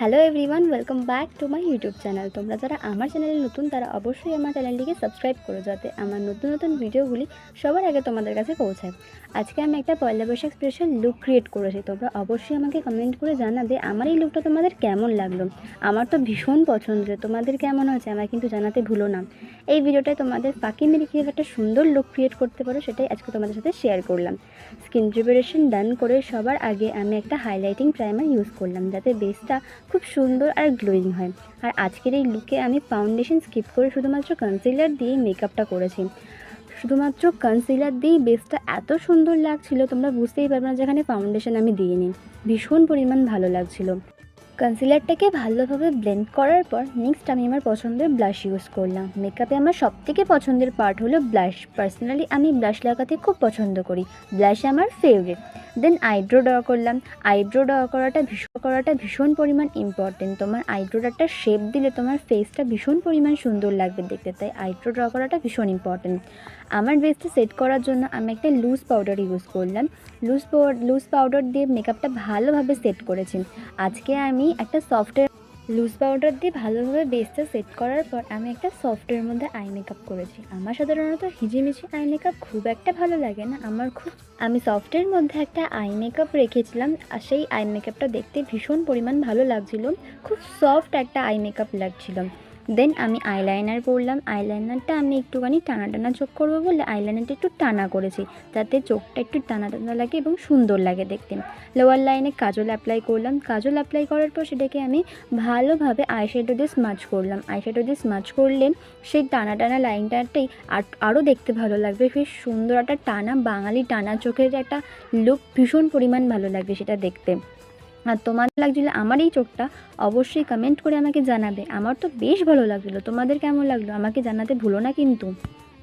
Hello everyone, welcome back to my YouTube channel. তোমরা যারা আমার চ্যানেলে নতুন তারা অবশ্যই আমার চ্যানেলটিকে সাবস্ক্রাইব করো, যাতে আমার নতুন নতুন ভিডিওগুলি সবার আগে তোমাদের কাছে পৌঁছায়। আজকে আমি একটা পয়লা বৈশাখ স্পেশাল লুক ক্রিয়েট করেছি। তোমরা অবশ্যই আমাকে কমেন্ট করে জানাবে আমার এই লুকটা তোমাদের কেমন লাগলো। আমার তো ভীষণ পছন্দের, তোমাদের কেমন হয়েছে আমার কিন্তু জানাতে ভুলো না। এই ভিডিওটায় তোমাদের ফাঁকি মেরে কীভাবে একটা সুন্দর লুক ক্রিয়েট করতে পারো সেটাই আজকে তোমাদের সাথে শেয়ার করলাম। স্কিন প্রিপারেশন ডান করে সবার আগে আমি একটা হাইলাইটিং প্রাইমার ইউজ করলাম, যাতে বেসটা খুব সুন্দর আর গ্লোয়িং হয়। আর আজকের এই লুকে আমি ফাউন্ডেশন স্কিপ করে শুধুমাত্র কনসিলার দিয়েই মেকআপটা করেছি। শুধুমাত্র কনসিলার দিয়েই বেসটা এত সুন্দর লাগছিল, তোমরা বুঝতেই পারবে না যেখানে ফাউন্ডেশন আমি দিইনি। ভীষণ পরিমাণ ভালো লাগছিল। কনসিলারটাকে ভালোভাবে ব্লেন্ড করার পর নেক্সট আমি আমার পছন্দের ব্লাশ ইউজ করলাম। মেকআপে আমার সবথেকে পছন্দের পার্ট হলো ব্লাশ। পার্সোনালি আমি ব্লাশ লাগাতে খুব পছন্দ করি, ব্লাশ আমার ফেভারিট। দেন আইব্রো ড্র করলাম। আইব্রো ড্র করাটা ভীষণ পরিমাণ ইম্পর্টেন্ট। তোমার আইব্রোর একটা শেপ দিলে তোমার ফেসটা ভীষণ পরিমাণ সুন্দর লাগবে দেখতে, তাই আইব্রো ড্র করাটা ভীষণ ইম্পর্টেন্ট। আমার বেসটা সেট করার জন্য আমি একটা লুজ পাউডার ইউজ করলাম। লুজ পাউডার দিয়ে মেকআপটা ভালোভাবে সেট করেছি। আজকে আমি একটা লুজ পাউডার দিয়ে ভালোভাবে বেসটা সেট করার পর আমি একটা সফটের মধ্যে আই মেকআপ করেছি। আমার সাধারণত হিজিমিজি আই মেকআপ খুব একটা ভালো লাগে না, আমি সফটের মধ্যে একটা আই মেকআপ রেখেছিলাম, আর সেই আই মেকআপটা দেখতে ভীষণ পরিমাণ ভালো লাগছিল। খুব সফট একটা আই মেকআপ লাগছিল। দেন আমি আইলাইনার পরলাম। আইলাইনারটা আমি একটুখানি টানা টানা চোখ করবো বলে আইলাইনারটা একটু টানা করেছি, যাতে চোখটা একটু টানা টানা লাগে এবং সুন্দর লাগে দেখতে। লোয়ার লাইনে কাজল অ্যাপ্লাই করলাম। কাজল অ্যাপ্লাই করার পর সেটাকে আমি ভালোভাবে আইশ্যাডো দিয়ে স্মাচ করলাম। আইশ্যাডো দিয়ে স্মাচ করলে সেই টানা টানা লাইনটাতেই আরও দেখতে ভালো লাগবে। বেশ সুন্দর একটা টানা বাঙালি টানা চোখের একটা লুক, ভীষণ পরিমাণ ভালো লাগবে সেটা দেখতে। আর তোমাদের লাগছিলো আমার এই চোখটা অবশ্যই কমেন্ট করে আমাকে জানাবে। আমার তো বেশ ভালো লাগছিলো, তোমাদের কেমন লাগলো আমাকে জানাতে ভুলো না কিন্তু।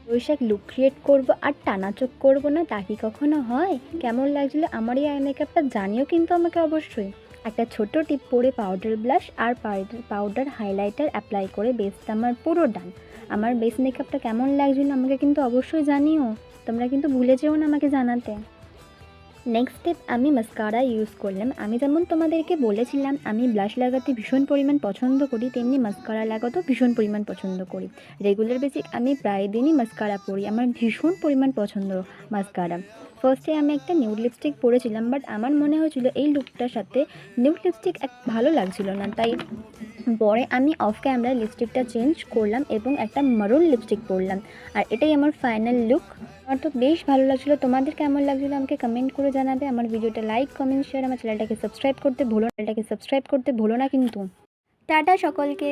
বৈশাখ লুক ক্রিয়েট করবো আর টানা চোখ করবো না, তা কি কখনো হয়? কেমন লাগছিলো আমার এই আই মেকআপটা জানিও কিন্তু আমাকে অবশ্যই। একটা ছোট টিপ পরে পাউডার ব্লাশ আর পাউডার হাইলাইটার অ্যাপ্লাই করে বেসটা আমার পুরো ডান। আমার বেস মেকআপটা কেমন লাগছিলো আমাকে কিন্তু অবশ্যই জানিও। তোমরা কিন্তু ভুলে যেও না আমাকে জানাতে। নেক্সট স্টেপ আমি মাস্কারা ইউজ করলাম। আমি যেমন তোমাদেরকে বলেছিলাম আমি ব্লাশ লাগাতে ভীষণ পরিমাণ পছন্দ করি, তেমনি মাস্কারা লাগাতেও ভীষণ পরিমাণ পছন্দ করি। রেগুলার বেসিক আমি প্রায় দিনই মাস্কারা পরি, আমার ভীষণ পরিমাণ পছন্দ মাস্কারা। ফার্স্টে আমি একটা নিউড লিপস্টিক পরেছিলাম, বাট আমার মনে হয়েছিল এই লুকটার সাথে নিউড লিপস্টিক ভালো লাগছিল না, তাই পরে আমি অফ ক্যামেরায় লিপস্টিকটা চেঞ্জ করলাম এবং একটা মারুন লিপস্টিক পরলাম। আর এটাই আমার ফাইনাল লুক। আমার তো বেশ ভালো লাগছিলো। তোমাদের কেমন লাগছিলো আমাকে কমেন্ট করে জানাবে। আমার ভিডিওটা লাইক, কমেন্ট, শেয়ার, আমার চ্যানেলটাকে সাবস্ক্রাইব করতে ভুলো না কিন্তু। টাটা সকলকে।